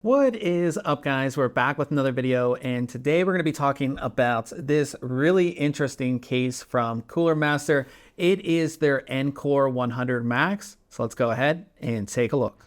What is up, guys? We're back with another video, and today we're going to be talking about this really interesting case from Cooler Master. It is their NCORE 100 Max. So let's go ahead and take a look.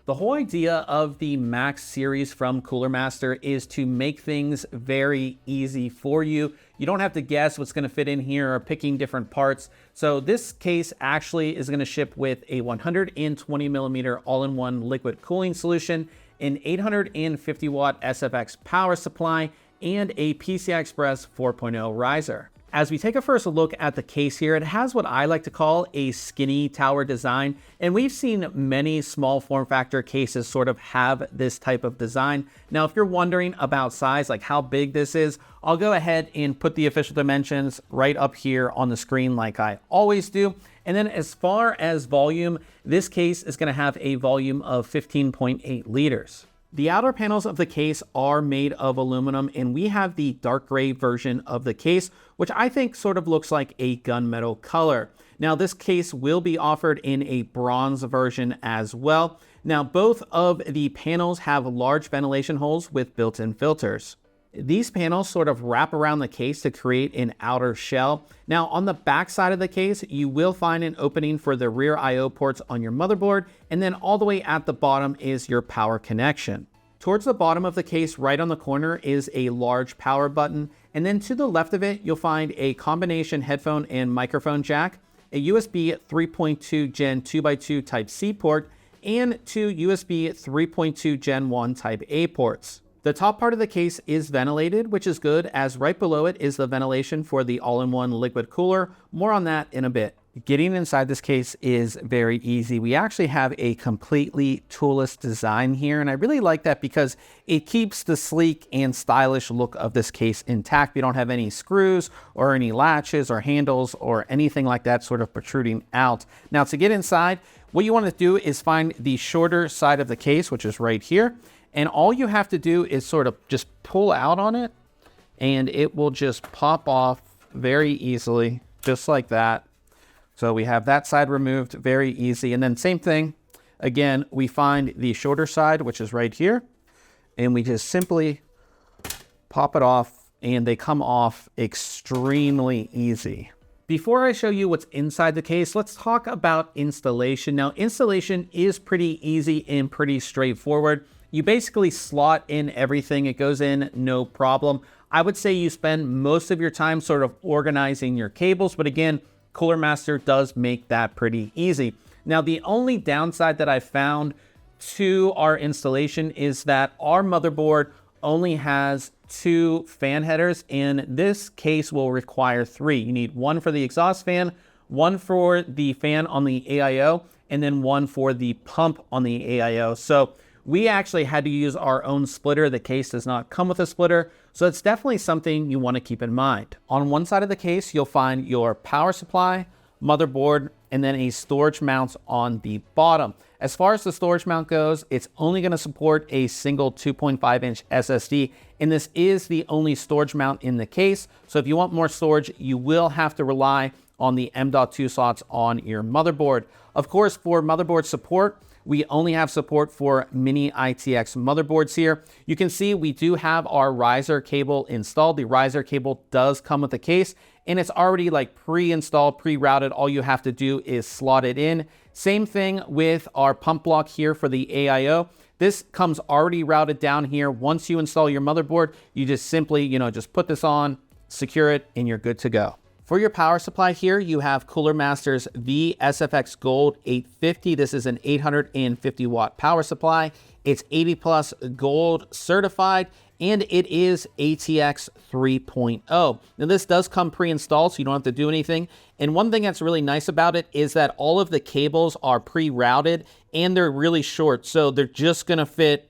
The whole idea of the Max series from Cooler Master is to make things very easy for you. You don't have to guess what's going to fit in here or picking different parts. So this case actually is going to ship with a 120 millimeter all-in-one liquid cooling solution, an 850 watt SFX power supply, and a PCI Express 4.0 riser. As we take a first look at the case here, it has what I like to call a skinny tower design, and we've seen many small form factor cases sort of have this type of design. Now, if you're wondering about size, like how big this is, I'll go ahead and put the official dimensions right up here on the screen like I always do. And then as far as volume, this case is going to have a volume of 15.8 liters. The outer panels of the case are made of aluminum, and we have the dark gray version of the case, which I think sort of looks like a gunmetal color. Now, this case will be offered in a bronze version as well. Now, both of the panels have large ventilation holes with built-in filters. These panels sort of wrap around the case to create an outer shell. Now, on the back side of the case, you will find an opening for the rear I/O ports on your motherboard, and then all the way at the bottom is your power connection. Towards the bottom of the case, right on the corner, is a large power button, and then to the left of it, you'll find a combination headphone and microphone jack, a USB 3.2 Gen 2x2 Type-C port, and two USB 3.2 Gen 1 Type-A ports. The top part of the case is ventilated, which is good, as right below it is the ventilation for the all-in-one liquid cooler. More on that in a bit. Getting inside this case is very easy. We actually have a completely toolless design here, and I really like that because it keeps the sleek and stylish look of this case intact. We don't have any screws or any latches or handles or anything like that sort of protruding out. Now, to get inside, what you want to do is find the shorter side of the case, which is right here. And all you have to do is sort of just pull out on it, and it will just pop off very easily, just like that. So we have that side removed, very easy. And then same thing, again, we find the shorter side, which is right here, and we just simply pop it off, and they come off extremely easy. Before I show you what's inside the case, let's talk about installation. Now, installation is pretty easy and pretty straightforward. You basically slot in everything. It goes in no problem. I would say you spend most of your time sort of organizing your cables, but again, Cooler Master does make that pretty easy. Now, the only downside that I found to our installation is that our motherboard only has 2 fan headers, and this case will require 3. You need one for the exhaust fan, one for the fan on the AIO, and then one for the pump on the AIO. So we actually had to use our own splitter. The case does not come with a splitter, so it's definitely something you want to keep in mind. On one side of the case, you'll find your power supply, motherboard, and then a storage mount on the bottom. As far as the storage mount goes, it's only going to support a single 2.5-inch SSD, and this is the only storage mount in the case. So if you want more storage, you will have to rely on the M.2 slots on your motherboard. Of course, for motherboard support, we only have support for Mini-ITX motherboards here. You can see we do have our riser cable installed. The riser cable does come with the case, and it's already like pre-installed, pre-routed. All you have to do is slot it in. Same thing with our pump block here for the AIO. This comes already routed down here. Once you install your motherboard, you just simply, just put this on, secure it, and you're good to go. For your power supply here, you have Cooler Master's VSFX Gold 850. This is an 850 watt power supply. It's 80 plus gold certified, and it is ATX 3.0. Now, this does come pre-installed, so you don't have to do anything. And one thing that's really nice about it is that all of the cables are pre-routed, and they're really short. So they're just going to fit,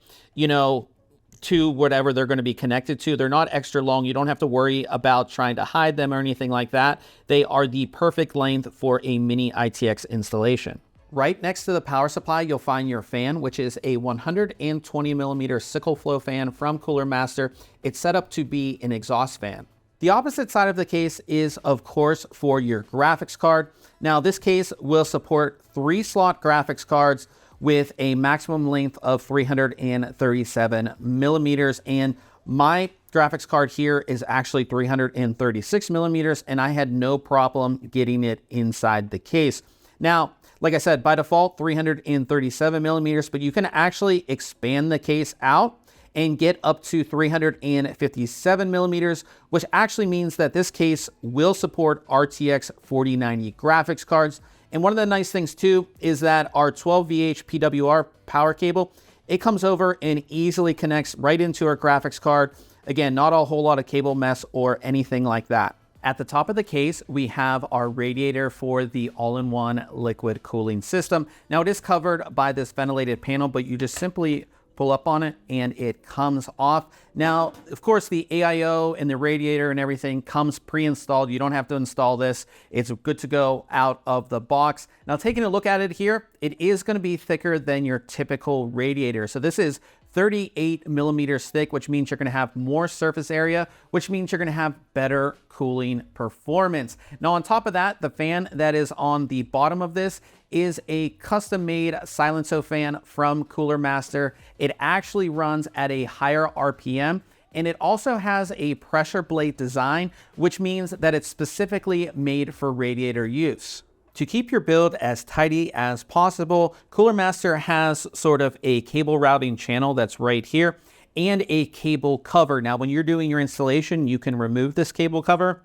to whatever they're going to be connected to. They're not extra long. You don't have to worry about trying to hide them or anything like that. They are the perfect length for a Mini-ITX installation. Right next to the power supply, you'll find your fan, which is a 120 millimeter sickle flow fan from Cooler Master. It's set up to be an exhaust fan. The opposite side of the case is, of course, for your graphics card. Now, this case will support 3-slot graphics cards with a maximum length of 337 millimeters. And my graphics card here is actually 336 millimeters, and I had no problem getting it inside the case. Now, like I said, by default, 337 millimeters, but you can actually expand the case out and get up to 357 millimeters, which actually means that this case will support RTX 4090 graphics cards. And one of the nice things too is that our 12VH PWR power cable, it comes over and easily connects right into our graphics card. Again, not a whole lot of cable mess or anything like that. At the top of the case, we have our radiator for the all-in-one liquid cooling system. Now, it is covered by this ventilated panel, but you just simply pull up on it and it comes off. Now, of course, the AIO and the radiator and everything comes pre-installed. You don't have to install this. It's good to go out of the box. Now, taking a look at it here, it is going to be thicker than your typical radiator. So this is 38 millimeters thick, which means you're going to have more surface area, which means you're going to have better cooling performance. Now, on top of that, the fan that is on the bottom of this is a custom-made Silencio fan from Cooler Master. It actually runs at a higher RPM, and it also has a pressure blade design, which means that it's specifically made for radiator use. To keep your build as tidy as possible, Cooler Master has sort of a cable routing channel that's right here and a cable cover. Now, when you're doing your installation, you can remove this cable cover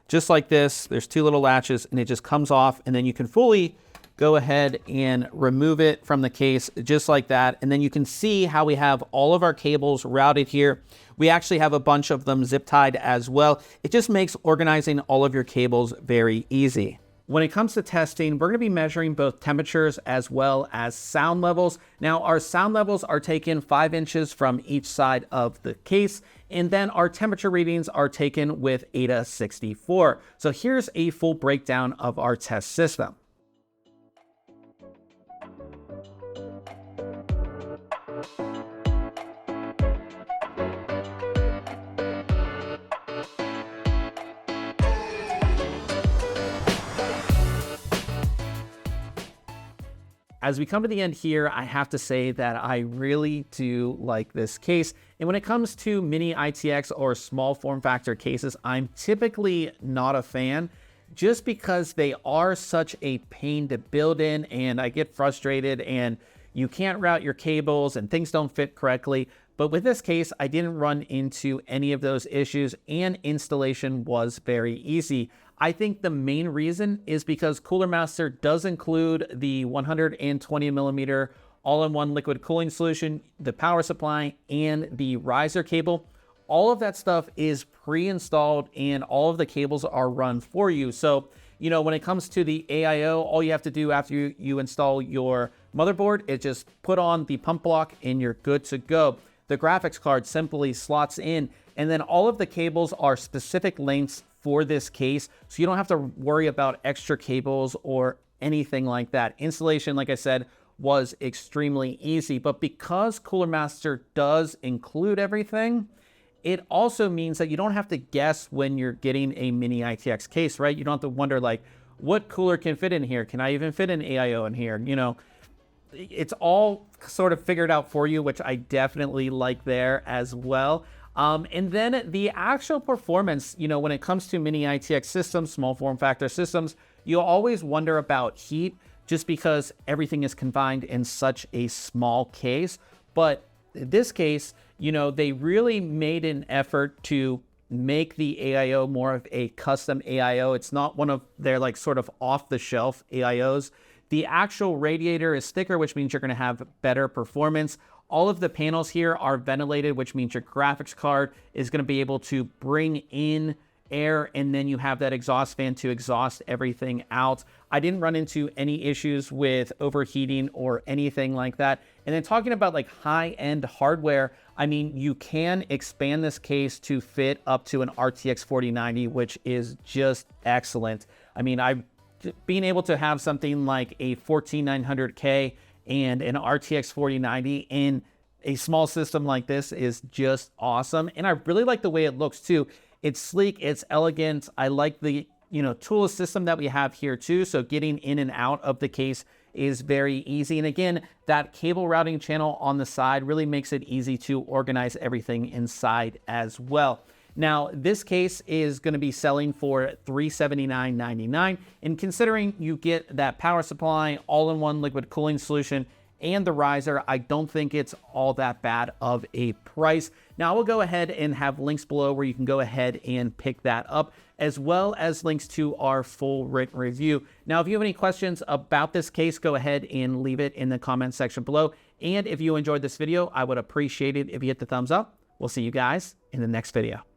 just like this. There's 2 little latches and it just comes off, and then you can fully go ahead and remove it from the case just like that. And then you can see how we have all of our cables routed here. We actually have a bunch of them zip tied as well. It just makes organizing all of your cables very easy. When it comes to testing, we're going to be measuring both temperatures as well as sound levels. Now, our sound levels are taken 5 inches from each side of the case, and then our temperature readings are taken with AIDA 64. So here's a full breakdown of our test system. As we come to the end here, I have to say that I really do like this case. And when it comes to Mini-ITX or small form factor cases, I'm typically not a fan just because they are such a pain to build in, and I get frustrated and you can't route your cables and things don't fit correctly. But with this case, I didn't run into any of those issues and installation was very easy. I think the main reason is because Cooler Master does include the 120 millimeter all-in-one liquid cooling solution, the power supply, and the riser cable. All of that stuff is pre-installed and all of the cables are run for you. So, you know, when it comes to the AIO, all you have to do after you install your motherboard is just put on the pump block and you're good to go. The graphics card simply slots in, and then all of the cables are specific lengths for this case, so you don't have to worry about extra cables or anything like that. Installation, like I said, was extremely easy, but because Cooler Master does include everything, it also means that you don't have to guess when you're getting a Mini-ITX case, right? You don't have to wonder, like, what cooler can fit in here? Can I even fit an AIO in here? You know, it's all sort of figured out for you, which I definitely like there as well. And then the actual performance, you know, when it comes to Mini-ITX systems, small form factor systems, you always wonder about heat just because everything is confined in such a small case. But in this case, you know, they really made an effort to make the AIO more of a custom AIO. It's not one of their like sort of off-the-shelf AIOs. The actual radiator is thicker, which means you're going to have better performance. All of the panels here are ventilated, which means your graphics card is going to be able to bring in air, and then you have that exhaust fan to exhaust everything out. I didn't run into any issues with overheating or anything like that. And then talking about like high-end hardware, I mean, you can expand this case to fit up to an RTX 4090, which is just excellent. I mean, I being able to have something like a 14900K and an RTX 4090 in a small system like this is just awesome. And I really like the way it looks too. It's sleek, it's elegant. I like the tool system that we have here too. So getting in and out of the case is very easy. And again, that cable routing channel on the side really makes it easy to organize everything inside as well. Now, this case is going to be selling for $379.99. And considering you get that power supply, all-in-one liquid cooling solution, and the riser, I don't think it's all that bad of a price. Now, I will go ahead and have links below where you can go ahead and pick that up, as well as links to our full written review. Now, if you have any questions about this case, go ahead and leave it in the comment section below. And if you enjoyed this video, I would appreciate it if you hit the thumbs up. We'll see you guys in the next video.